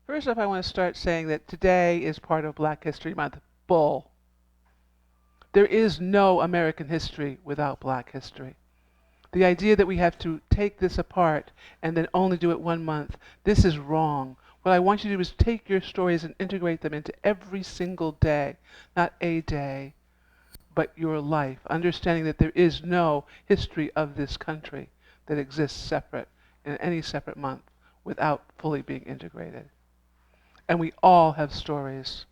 First off, I want to start saying that today is part of Black History Month. Bull. There is no American history without Black history. The idea that we have to take this apart and then only do it 1 month, this is wrong. What I want you to do is take your stories and integrate them into every single day, not a day, but your life, understanding that there is no history of this country that exists separate in any separate month without fully being integrated. And we all have stories.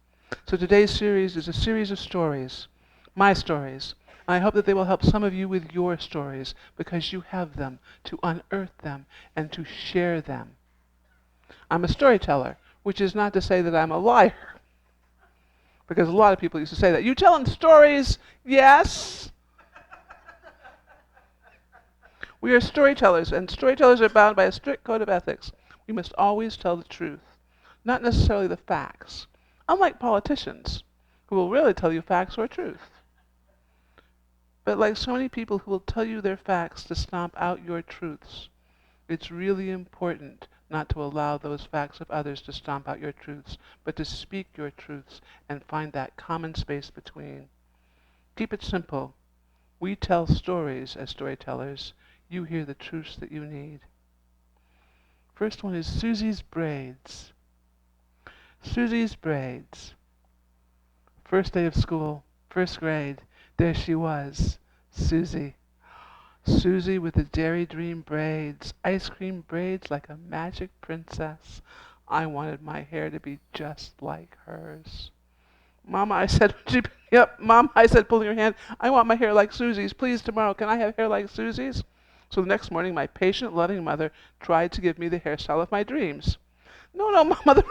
So today's series is a series of stories, my stories. And I hope that they will help some of you with your stories because you have them, to unearth them and to share them. I'm a storyteller, which is not to say that I'm a liar, because a lot of people used to say that. You telling stories? Yes. We are storytellers, and storytellers are bound by a strict code of ethics. We must always tell the truth, not necessarily the facts, unlike politicians, who will really tell you facts or truth. But like so many people who will tell you their facts to stomp out your truths, it's really important not to allow those facts of others to stomp out your truths, but to speak your truths and find that common space between. Keep it simple. We tell stories as storytellers. You hear the truths that you need. First one is Susie's braids. Susie's braids. First day of school, first grade. There she was, Susie. Susie with the Dairy Dream braids, ice cream braids like a magic princess. I wanted my hair to be just like hers. Mama, I said, yep, Mom, I said, pulling her hand, I want my hair like Susie's. Please, tomorrow, can I have hair like Susie's? So the next morning, my patient, loving mother tried to give me the hairstyle of my dreams. No, no, Mama,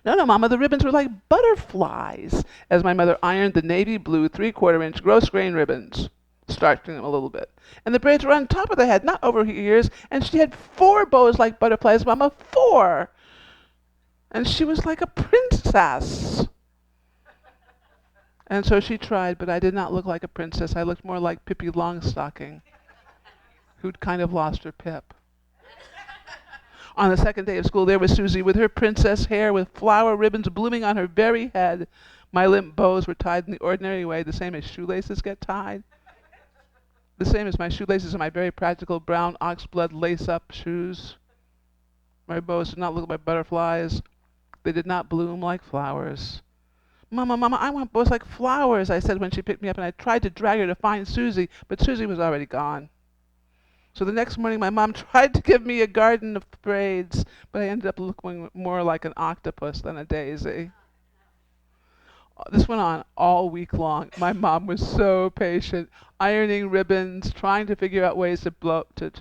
no, Mama, the ribbons were like butterflies, as my mother ironed the navy blue 3/4 inch gross grain ribbons, starching them a little bit. And the braids were on top of the head, not over her ears, and she had 4 bows like butterflies, Mama, 4! And she was like a princess. And so she tried, but I did not look like a princess. I looked more like Pippi Longstocking, who'd kind of lost her pip. On the second day of school, there was Susie with her princess hair with flower ribbons blooming on her very head. My limp bows were tied in the ordinary way, the same as shoelaces get tied. The same as my shoelaces and my very practical brown oxblood lace-up shoes. My bows did not look like butterflies. They did not bloom like flowers. Mama, Mama, I want bows like flowers, I said when she picked me up, and I tried to drag her to find Susie, but Susie was already gone. So the next morning, my mom tried to give me a garden of braids, but I ended up looking more like an octopus than a daisy. This went on all week long. My mom was so patient, ironing ribbons, trying to figure out ways to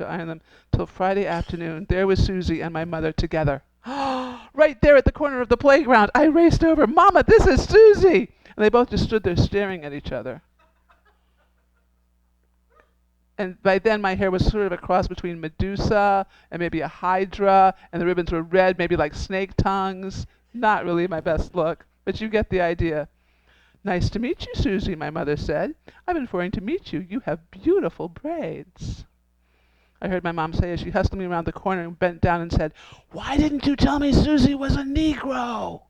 iron them, till Friday afternoon. There was Susie and my mother together. Right there at the corner of the playground. I raced over. Mama, this is Susie! And they both just stood there staring at each other. And by then my hair was sort of a cross between Medusa and maybe a Hydra, and the ribbons were red, maybe like snake tongues. Not really my best look, but you get the idea. Nice to meet you, Susie, my mother said. I've been wanting to meet you. You have beautiful braids. I heard my mom say as she hustled me around the corner and bent down and said, Why didn't you tell me Susie was a Negro?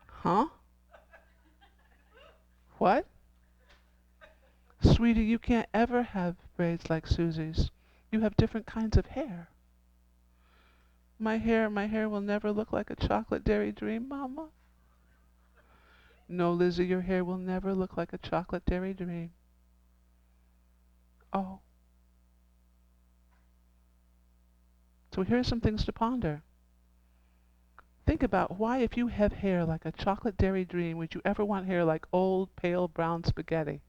Huh? What? Sweetie, you can't ever have braids like Susie's. You have different kinds of hair. My hair will never look like a chocolate dairy dream, Mama. No, Lizzie, your hair will never look like a chocolate dairy dream. Oh. So here are some things to ponder. Think about why, if you have hair like a chocolate dairy dream, would you ever want hair like old, pale brown spaghetti?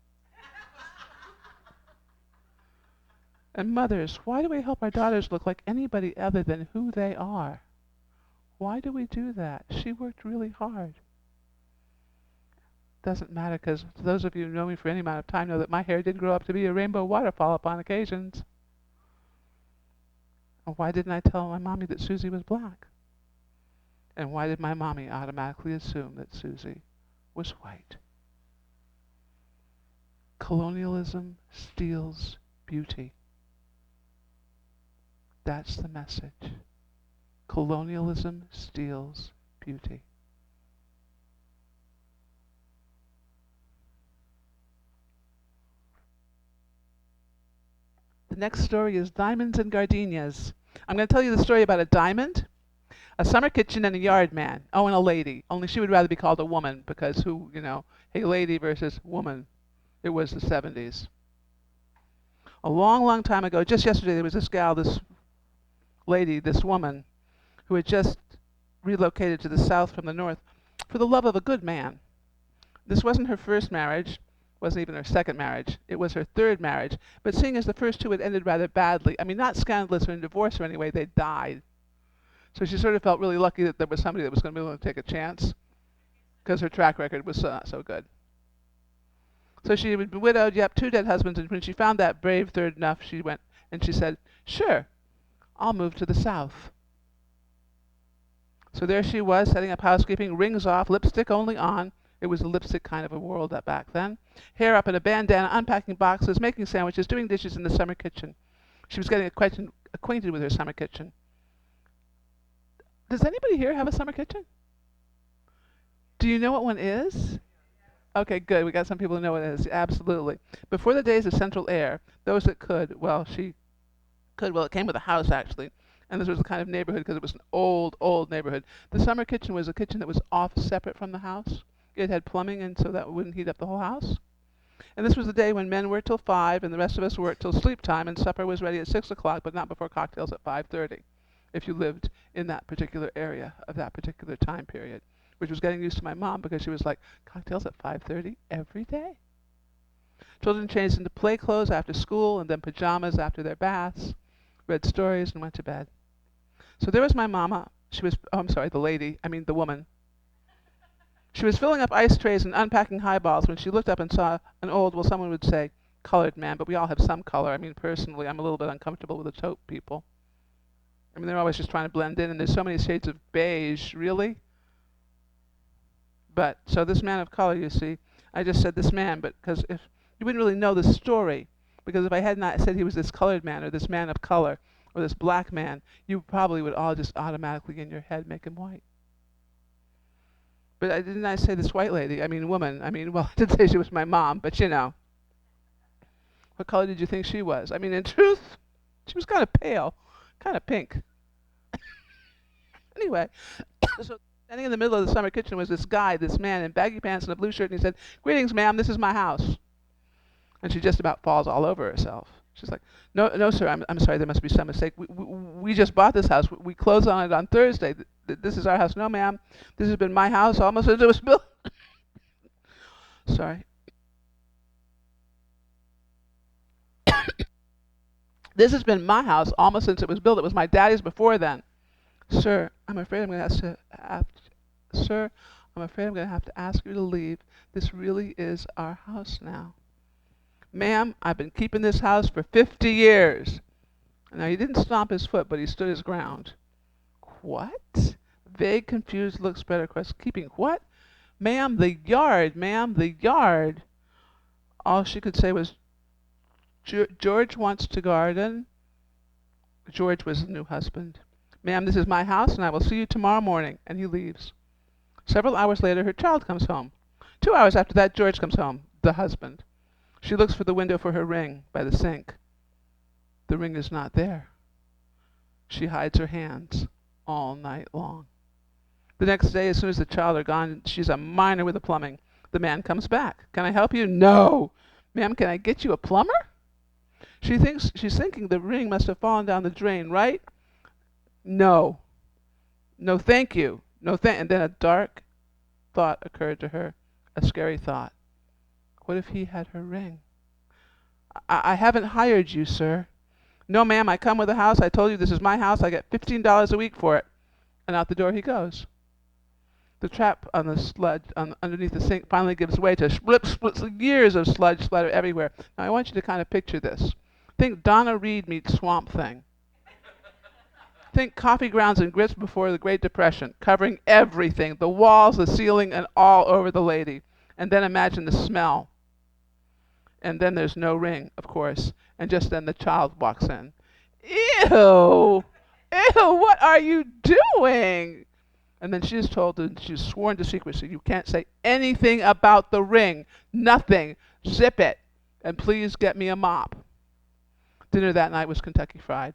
And mothers, why do we help our daughters look like anybody other than who they are? Why do we do that? She worked really hard. Doesn't matter, because those of you who know me for any amount of time know that my hair did grow up to be a rainbow waterfall upon occasions. And why didn't I tell my mommy that Susie was black? And why did my mommy automatically assume that Susie was white? Colonialism steals beauty. That's the message. Colonialism steals beauty. The next story is diamonds and gardenias. I'm going to tell you the story about a diamond, a summer kitchen, and a yard man. Oh, and a lady. Only she would rather be called a woman because hey, lady versus woman. It was the 70s. A long, long time ago, just yesterday, there was this gal, this lady, this woman, who had just relocated to the south from the north for the love of a good man. This wasn't her first marriage, wasn't even her second marriage. It was her third marriage. But seeing as the first two had ended rather badly, I mean, not scandalous or in divorce or anyway, they died. So she sort of felt really lucky that there was somebody that was going to be willing to take a chance because her track record was not so good. So she had been widowed, yep, 2 dead husbands, and when she found that brave third enough, she went and she said, sure, I'll move to the south. So there she was, setting up housekeeping, rings off, lipstick only on. It was a lipstick kind of a world back then. Hair up in a bandana, unpacking boxes, making sandwiches, doing dishes in the summer kitchen. She was getting acquainted with her summer kitchen. Does anybody here have a summer kitchen? Do you know what one is? Okay, good. We got some people who know what it is. Absolutely. Before the days of central air, those that could, she could, it came with a house actually. And this was the kind of neighborhood because it was an old, old neighborhood. The summer kitchen was a kitchen that was off separate from the house. It had plumbing, and so that wouldn't heat up the whole house. And this was the day when men worked till 5 and the rest of us worked till sleep time, and supper was ready at 6 o'clock, but not before cocktails at 5:30, if you lived in that particular area of that particular time period, which was getting used to my mom because she was like, cocktails at 5:30 every day? Children changed into play clothes after school and then pajamas after their baths, read stories, and went to bed. So there was my mama. She was, the woman. She was filling up ice trays and unpacking highballs when she looked up and saw an old, someone would say, colored man, but we all have some color. I mean, personally, I'm a little bit uncomfortable with the taupe people. I mean, they're always just trying to blend in, and there's so many shades of beige, really? But, so this man of color, you see, I just said this man, but because if you wouldn't really know the story, because if I had not said he was this colored man or this man of color or this black man, you probably would all just automatically in your head make him white. But didn't I say this white lady? I mean, woman. I mean, I did say she was my mom, but you know. What color did you think she was? I mean, in truth, she was kind of pale, kind of pink. Anyway, so standing in the middle of the summer kitchen was this guy, this man in baggy pants and a blue shirt, and he said, greetings, ma'am, this is my house. And she just about falls all over herself. She's like, no, sir, I'm sorry, there must be some mistake. We just bought this house. We closed on it on Thursday. This is our house. No, ma'am, this has been my house almost since it was built. Sorry. This has been my house almost since it was built. It was my daddy's before then. Sir, I'm afraid I'm going to have to ask you to leave. This really is our house now. Ma'am, I've been keeping this house for 50 years. Now, he didn't stomp his foot, but he stood his ground. What? Vague, confused look spread across. Keeping what? Ma'am, the yard. All she could say was, George wants to garden. George was the new husband. Ma'am, this is my house, and I will see you tomorrow morning. And he leaves. Several hours later, her child comes home. 2 hours after that, George comes home, the husband. She looks for the window for her ring by the sink. The ring is not there. She hides her hands all night long. The next day, as soon as the child are gone, she's a miner with the plumbing. The man comes back. Can I help you? No. Ma'am, can I get you a plumber? She's thinking the ring must have fallen down the drain, right? No. No, thank you. And then a dark thought occurred to her, a scary thought. What if he had her ring? I haven't hired you, sir. No, ma'am, I come with a house. I told you this is my house. I get $15 a week for it. And out the door he goes. The trap on the sludge underneath the sink finally gives way to splits, years of sludge splatter everywhere. Now I want you to kind of picture this. Think Donna Reed meets Swamp Thing. Think coffee grounds and grits before the Great Depression, covering everything, the walls, the ceiling, and all over the lady. And then imagine the smell. And then there's no ring, of course. And just then the child walks in. Ew. Ew, what are you doing? And then she is told, and she's sworn to secrecy, you can't say anything about the ring. Nothing. Zip it. And please get me a mop. Dinner that night was Kentucky Fried.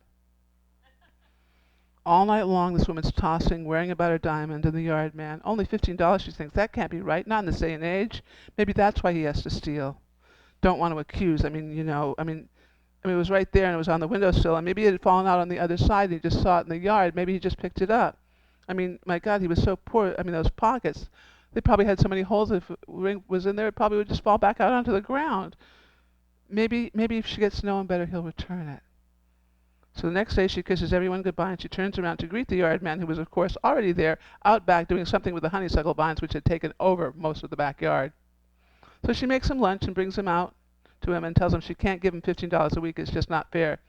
All night long, this woman's tossing, worrying about her diamond, and the yard man. Only $15, she thinks. That can't be right. Not in this day and age. Maybe that's why he has to steal. Don't want to accuse. I mean, it was right there and it was on the windowsill, and maybe it had fallen out on the other side and he just saw it in the yard. Maybe he just picked it up. I mean, my God, he was so poor. I mean, those pockets, they probably had so many holes. If a ring was in there, it probably would just fall back out onto the ground. Maybe if she gets to know him better, he'll return it. So the next day she kisses everyone goodbye and she turns around to greet the yard man, who was, of course, already there, out back doing something with the honeysuckle vines which had taken over most of the backyard. So she makes him lunch and brings him out to him and tells him she can't give him $15 a week. It's just not fair.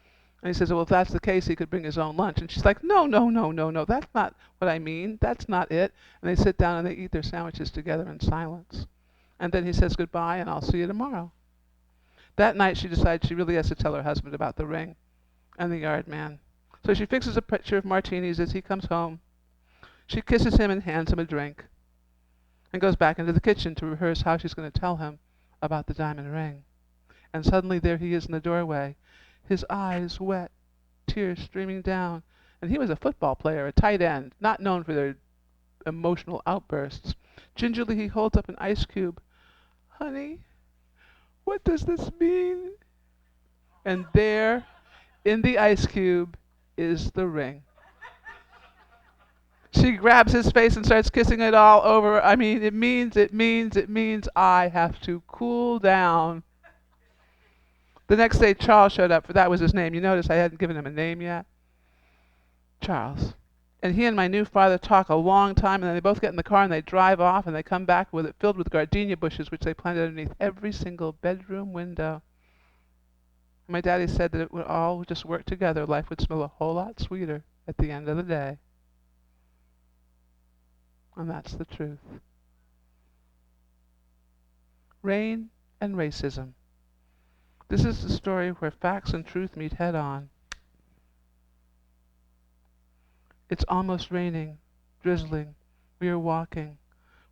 And he says, well, if that's the case, he could bring his own lunch. And she's like, no, no, no, no, no. That's not what I mean. That's not it. And they sit down and they eat their sandwiches together in silence. And then he says goodbye and I'll see you tomorrow. That night she decides she really has to tell her husband about the ring and the yard man. So she fixes a pitcher of martinis as he comes home. She kisses him and hands him a drink and goes back into the kitchen to rehearse how she's going to tell him about the diamond ring. And suddenly there he is in the doorway, his eyes wet, tears streaming down. And he was a football player, a tight end, not known for their emotional outbursts. Gingerly he holds up an ice cube. Honey, what does this mean? And there, in the ice cube, is the ring. She grabs his face and starts kissing it all over. I mean, it means I have to cool down. The next day, Charles showed up, for that was his name. You notice I hadn't given him a name yet. Charles. And he and my new father talk a long time, and then they both get in the car and they drive off, and they come back with it filled with gardenia bushes, which they planted underneath every single bedroom window. My daddy said that it would all just work together. Life would smell a whole lot sweeter at the end of the day. And that's the truth. Rain and racism. This is the story where facts and truth meet head on. It's almost raining, drizzling. We are walking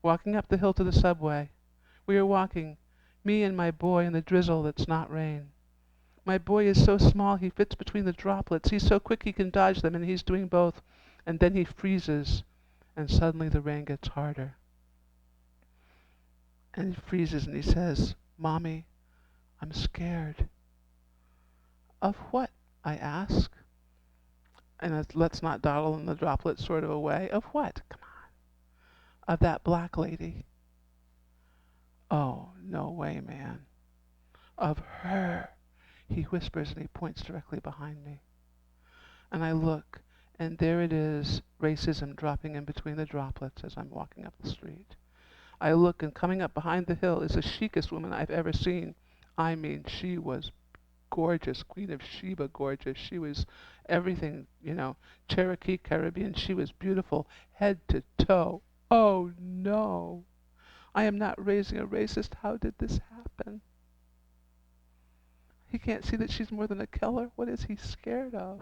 up the hill to the subway. We are walking, me and my boy in the drizzle that's not rain. My boy is so small he fits between the droplets. He's so quick he can dodge them, and he's doing both. And then he freezes, and suddenly the rain gets harder. And he freezes and he says, Mommy, I'm scared. Of what? I ask. And let's not dawdle in the droplets sort of a way. Of what? Come on. Of that black lady. Oh, no way, man. Of her. He whispers and he points directly behind me. And I look, and there it is, racism dropping in between the droplets as I'm walking up the street. I look, and coming up behind the hill is the chicest woman I've ever seen. I mean, she was gorgeous, Queen of Sheba gorgeous. She was everything, Cherokee, Caribbean. She was beautiful, head to toe. Oh, no. I am not raising a racist. How did this happen? He can't see that she's more than a killer. What is he scared of?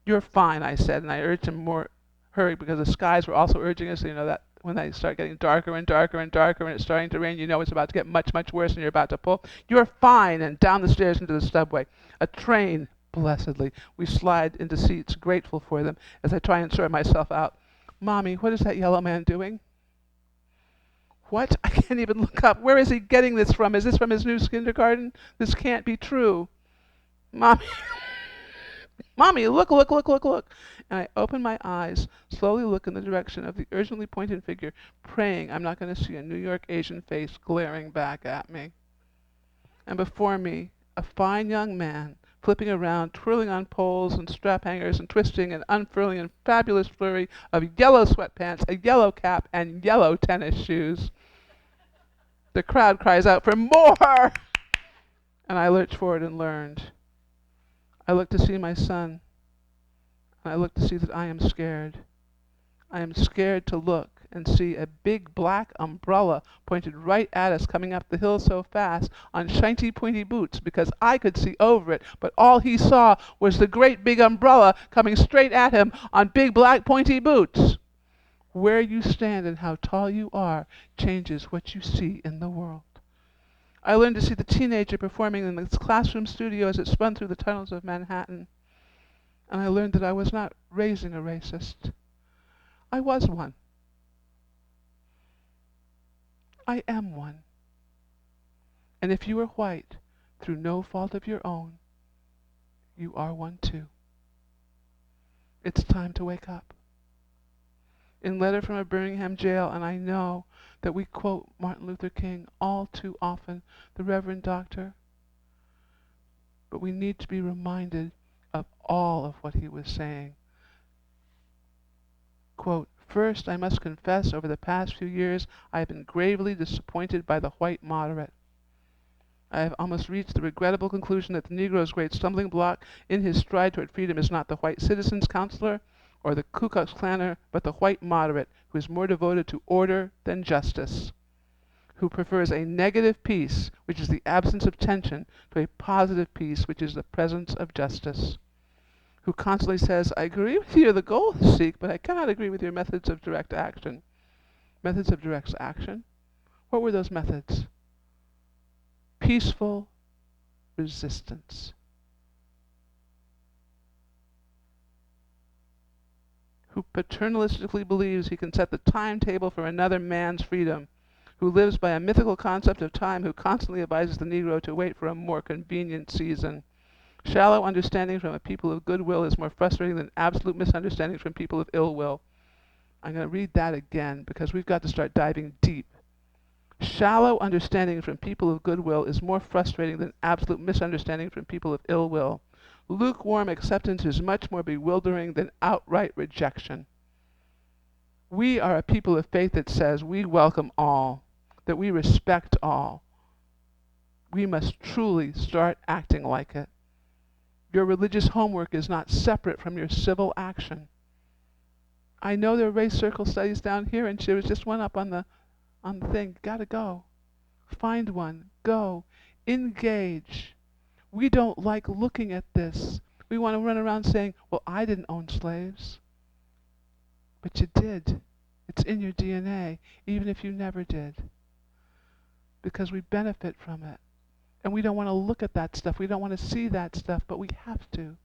You're fine, I said, and I urged him more hurry because the skies were also urging us, that when they start getting darker and darker and darker and it's starting to rain, it's about to get much, much worse and you're about to pull. You're fine, and down the stairs into the subway. A train, blessedly. We slide into seats, grateful for them, as I try and sort myself out. Mommy, what is that yellow man doing? What? I can't even look up. Where is he getting this from? Is this from his new kindergarten? This can't be true. Mommy. Mommy, look. And I open my eyes, slowly look in the direction of the urgently pointed figure, praying I'm not going to see a New York Asian face glaring back at me. And before me, a fine young man, flipping around, twirling on poles and strap hangers and twisting and unfurling in fabulous flurry of yellow sweatpants, a yellow cap, and yellow tennis shoes. The crowd cries out for more! And I lurched forward and learned. I look to see my son, and I look to see that I am scared. I am scared to look and see a big black umbrella pointed right at us coming up the hill so fast on shiny pointy boots because I could see over it, but all he saw was the great big umbrella coming straight at him on big black pointy boots. Where you stand and how tall you are changes what you see in the world. I learned to see the teenager performing in this classroom studio as it spun through the tunnels of Manhattan. And I learned that I was not raising a racist. I was one. I am one. And if you are white, through no fault of your own, you are one too. It's time to wake up. In Letter from a Birmingham Jail, and I know that we quote Martin Luther King all too often, the Reverend Doctor, but we need to be reminded of all of what he was saying. Quote, "First, I must confess, over the past few years, I have been gravely disappointed by the white moderate. I have almost reached the regrettable conclusion that the Negro's great stumbling block in his stride toward freedom is not the white citizen's counselor or the Ku Klux Klaner, but the white moderate, who is more devoted to order than justice, who prefers a negative peace, which is the absence of tension, to a positive peace, which is the presence of justice, who constantly says, I agree with you, the goal is seek, but I cannot agree with your methods of direct action." Methods of direct action? What were those methods? Peaceful resistance. Who paternalistically believes he can set the timetable for another man's freedom, who lives by a mythical concept of time, who constantly advises the Negro to wait for a more convenient season. Shallow understanding from a people of goodwill is more frustrating than absolute misunderstanding from people of ill will. I'm going to read that again because we've got to start diving deep. Shallow understanding from people of goodwill is more frustrating than absolute misunderstanding from people of ill will. Lukewarm acceptance is much more bewildering than outright rejection. We are a people of faith that says we welcome all, that we respect all. We must truly start acting like it. Your religious homework is not separate from your civil action. I know there are race circle studies down here, and there was just one up on the thing. Gotta go. Find one. Go. Engage. We don't like looking at this. We want to run around saying, well, I didn't own slaves. But you did. It's in your DNA, even if you never did. Because we benefit from it. And we don't want to look at that stuff. We don't want to see that stuff, but we have to.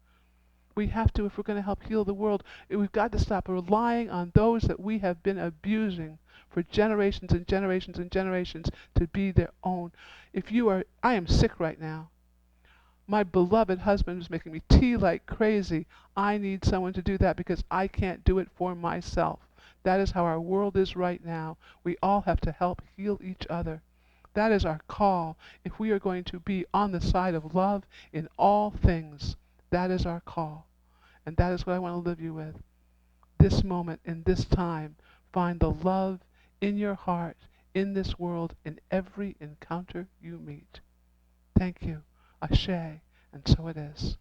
We have to if we're going to help heal the world. We've got to stop relying on those that we have been abusing for generations and generations and generations to be their own. I am sick right now. My beloved husband is making me tea like crazy. I need someone to do that because I can't do it for myself. That is how our world is right now. We all have to help heal each other. That is our call. If we are going to be on the side of love in all things, that is our call. And that is what I want to leave you with. This moment, in this time, find the love in your heart, in this world, in every encounter you meet. Thank you. Ashe, and so it is.